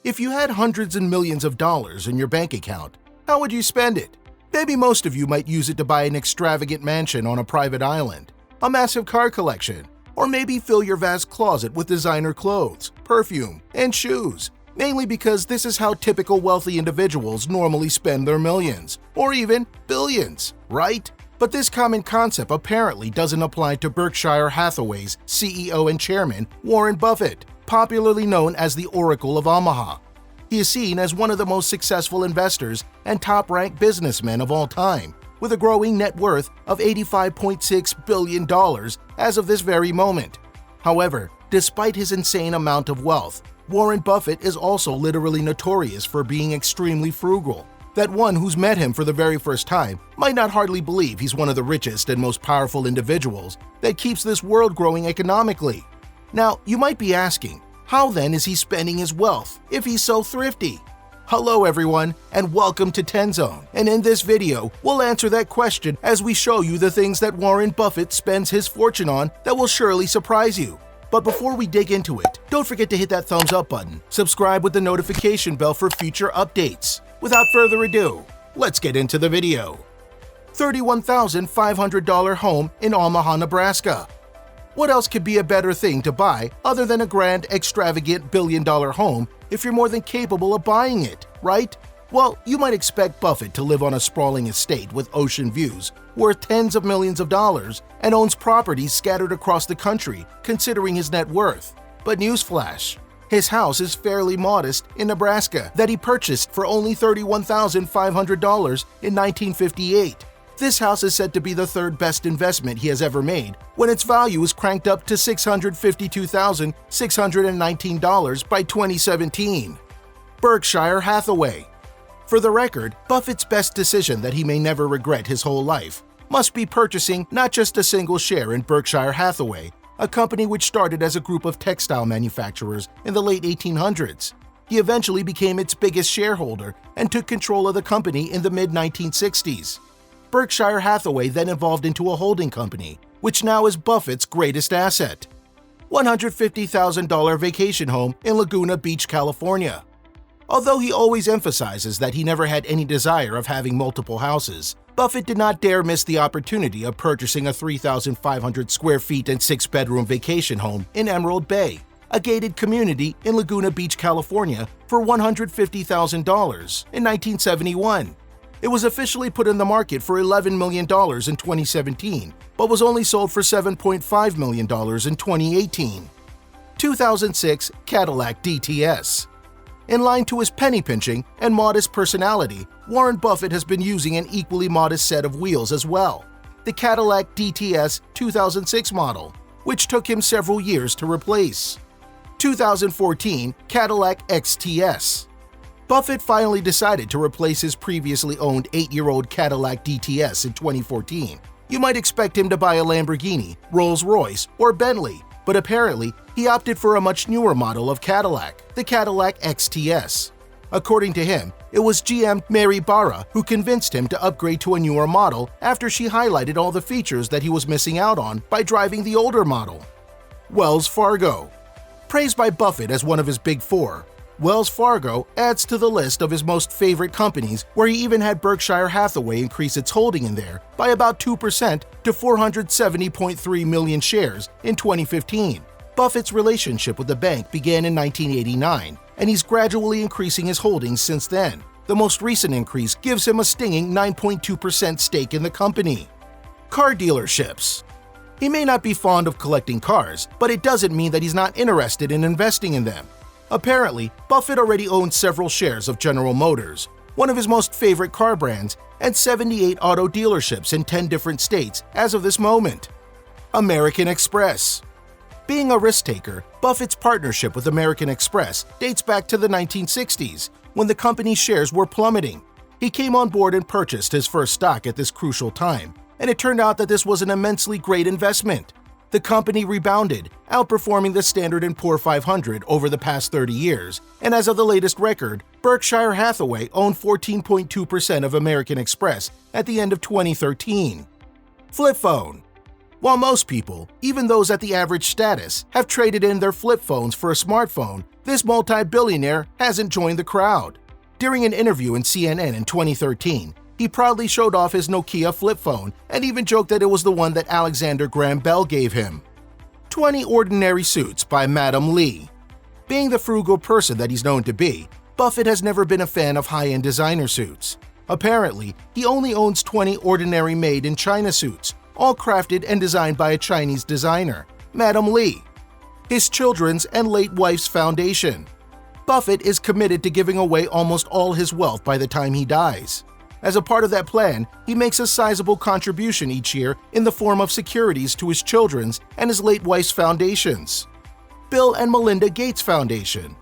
If you had hundreds and millions of dollars in your bank account, how would you spend it? Maybe most of you might use it to buy an extravagant mansion on a private island, a massive car collection, or maybe fill your vast closet with designer clothes, perfume, and shoes, mainly because this is how typical wealthy individuals normally spend their millions, or even billions, right? But this common concept apparently doesn't apply to Berkshire Hathaway's CEO and chairman, Warren Buffett, popularly known as the Oracle of Omaha. He is seen as one of the most successful investors and top-ranked businessmen of all time, with a growing net worth of $85.6 billion as of this very moment. However, despite his insane amount of wealth, Warren Buffett is also literally notorious for being extremely frugal, that one who's met him for the very first time might not hardly believe he's one of the richest and most powerful individuals that keeps this world growing economically. Now, you might be asking, how then is he spending his wealth if he's so thrifty? Hello everyone, and welcome to 10 Zone, and in this video, we'll answer that question as we show you the things that Warren Buffett spends his fortune on that will surely surprise you. But before we dig into it, don't forget to hit that thumbs up button, subscribe with the notification bell for future updates. Without further ado, let's get into the video. $31,500 home in Omaha, Nebraska. What else could be a better thing to buy other than a grand, extravagant billion-dollar home if you're more than capable of buying it, right? Well, you might expect Buffett to live on a sprawling estate with ocean views, worth tens of millions of dollars, and owns properties scattered across the country, considering his net worth. But newsflash, his house is fairly modest in Nebraska that he purchased for only $31,500 in 1958. This house is said to be the third best investment he has ever made when its value is cranked up to $652,619 by 2017. Berkshire Hathaway. For the record, Buffett's best decision that he may never regret his whole life must be purchasing not just a single share in Berkshire Hathaway, a company which started as a group of textile manufacturers in the late 1800s. He eventually became its biggest shareholder and took control of the company in the mid-1960s. Berkshire Hathaway then evolved into a holding company, which now is Buffett's greatest asset. $150,000 vacation home in Laguna Beach, California. Although he always emphasizes that he never had any desire of having multiple houses, Buffett did not dare miss the opportunity of purchasing a 3,500 square feet and 6-bedroom vacation home in Emerald Bay, a gated community in Laguna Beach, California, for $150,000 in 1971. It was officially put in the market for $11 million in 2017, but was only sold for $7.5 million in 2018. 2006 Cadillac DTS. In line to his penny-pinching and modest personality, Warren Buffett has been using an equally modest set of wheels as well, the Cadillac DTS 2006 model, which took him several years to replace. 2014 Cadillac XTS. Buffett finally decided to replace his previously owned 8-year-old Cadillac DTS in 2014. You might expect him to buy a Lamborghini, Rolls-Royce, or Bentley, but apparently he opted for a much newer model of Cadillac, the Cadillac XTS. According to him, it was GM Mary Barra who convinced him to upgrade to a newer model after she highlighted all the features that he was missing out on by driving the older model. Wells Fargo. Praised by Buffett as one of his big four, Wells Fargo adds to the list of his most favorite companies, where he even had Berkshire Hathaway increase its holding in there by about 2% to 470.3 million shares in 2015. Buffett's relationship with the bank began in 1989, and he's gradually increasing his holdings since then. The most recent increase gives him a stinging 9.2% stake in the company. Car dealerships. He may not be fond of collecting cars, but it doesn't mean that he's not interested in investing in them. Apparently, Buffett already owns several shares of General Motors, one of his most favorite car brands, and 78 auto dealerships in 10 different states as of this moment. American Express. Being a risk-taker, Buffett's partnership with American Express dates back to the 1960s, when the company's shares were plummeting. He came on board and purchased his first stock at this crucial time, and it turned out that this was an immensely great investment. The company rebounded, outperforming the Standard & Poor's 500 over the past 30 years, and as of the latest record, Berkshire Hathaway owned 14.2% of American Express at the end of 2013. Flip phone. While most people, even those at the average status, have traded in their flip phones for a smartphone, This multi-billionaire hasn't joined the crowd. During an interview in CNN in 2013, he proudly showed off his Nokia flip phone and even joked that it was the one that Alexander Graham Bell gave him. 20 Ordinary Suits by Madam Lee. Being the frugal person that he's known to be, Buffett has never been a fan of high-end designer suits. Apparently, he only owns 20 ordinary made-in-China suits, all crafted and designed by a Chinese designer, Madam Lee. His children's and late wife's foundation. Buffett is committed to giving away almost all his wealth by the time he dies. As a part of that plan, he makes a sizable contribution each year in the form of securities to his children's and his late wife's foundations. Bill and Melinda Gates Foundation.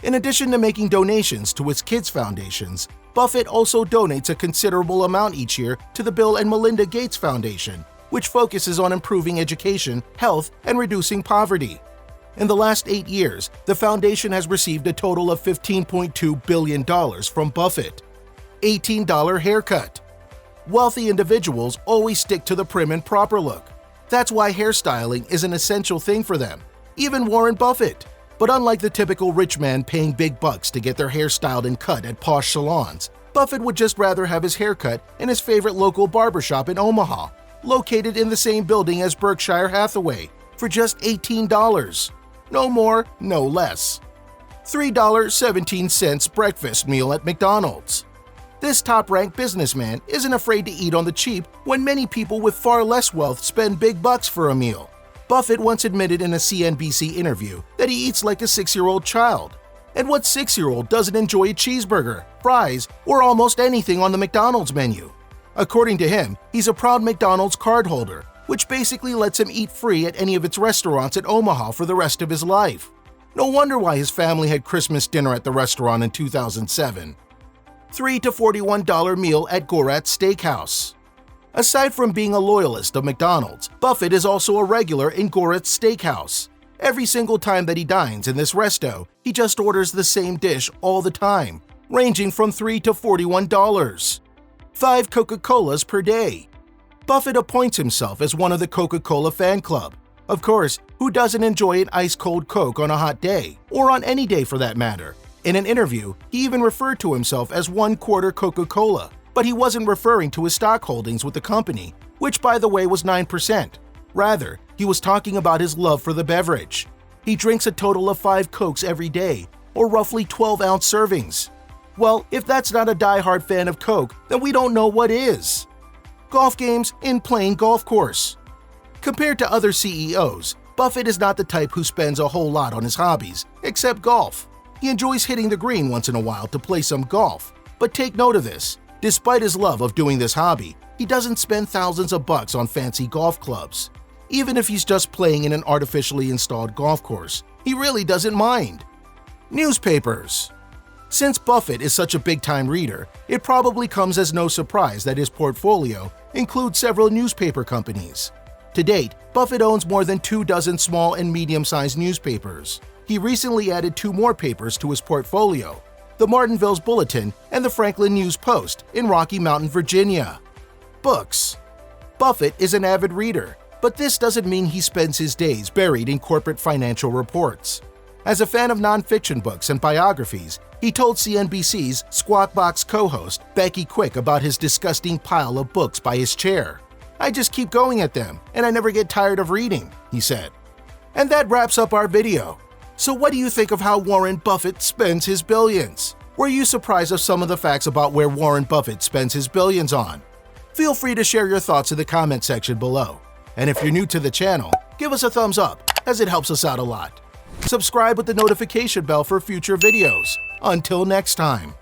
In addition to making donations to his kids' foundations, Buffett also donates a considerable amount each year to the Bill and Melinda Gates Foundation, which focuses on improving education, health, and reducing poverty. In the last 8 years, the foundation has received a total of $15.2 billion from Buffett. $18 haircut. Wealthy individuals always stick to the prim and proper look. That's why hairstyling is an essential thing for them, even Warren Buffett. But unlike the typical rich man paying big bucks to get their hair styled and cut at posh salons, Buffett would just rather have his hair cut in his favorite local barbershop in Omaha, located in the same building as Berkshire Hathaway, for just $18. No more, no less. $3.17 breakfast meal at McDonald's. This top-ranked businessman isn't afraid to eat on the cheap when many people with far less wealth spend big bucks for a meal. Buffett once admitted in a CNBC interview that he eats like a 6-year-old child. And what 6-year-old doesn't enjoy a cheeseburger, fries, or almost anything on the McDonald's menu? According to him, he's a proud McDonald's cardholder, which basically lets him eat free at any of its restaurants at Omaha for the rest of his life. No wonder why his family had Christmas dinner at the restaurant in 2007. $3 to $41 meal at Goretz Steakhouse. Aside from being a loyalist of McDonald's, Buffett is also a regular in Goretz Steakhouse. Every single time that he dines in this resto, he just orders the same dish all the time, ranging from $3 to $41. 5 Coca-Colas per day. Buffett appoints himself as one of the Coca-Cola fan club. Of course, who doesn't enjoy an ice-cold Coke on a hot day, or on any day for that matter? In an interview, he even referred to himself as 1/4 Coca-Cola, but he wasn't referring to his stock holdings with the company, which by the way was 9%. Rather, he was talking about his love for the beverage. He drinks a total of 5 Cokes every day, or roughly 12-ounce servings. Well, if that's not a die-hard fan of Coke, then we don't know what is. Golf games in plain golf course. Compared to other CEOs, Buffett is not the type who spends a whole lot on his hobbies, except golf. He enjoys hitting the green once in a while to play some golf. But take note of this. Despite his love of doing this hobby, he doesn't spend thousands of bucks on fancy golf clubs. Even if he's just playing in an artificially installed golf course, he really doesn't mind. Newspapers. Since Buffett is such a big-time reader, it probably comes as no surprise that his portfolio includes several newspaper companies. To date, Buffett owns more than 24 small and medium-sized newspapers. He recently added 2 more papers to his portfolio, the Martinville's Bulletin and the Franklin News Post in Rocky Mountain, Virginia. Books. Buffett is an avid reader, but this doesn't mean he spends his days buried in corporate financial reports. As a fan of nonfiction books and biographies, he told CNBC's Squawk Box co-host Becky Quick about his disgusting pile of books by his chair. "I just keep going at them, and I never get tired of reading," he said. And that wraps up our video. So what do you think of how Warren Buffett spends his billions? Were you surprised of some of the facts about where Warren Buffett spends his billions on? Feel free to share your thoughts in the comment section below. And if you're new to the channel, give us a thumbs up, as it helps us out a lot. Subscribe with the notification bell for future videos. Until next time.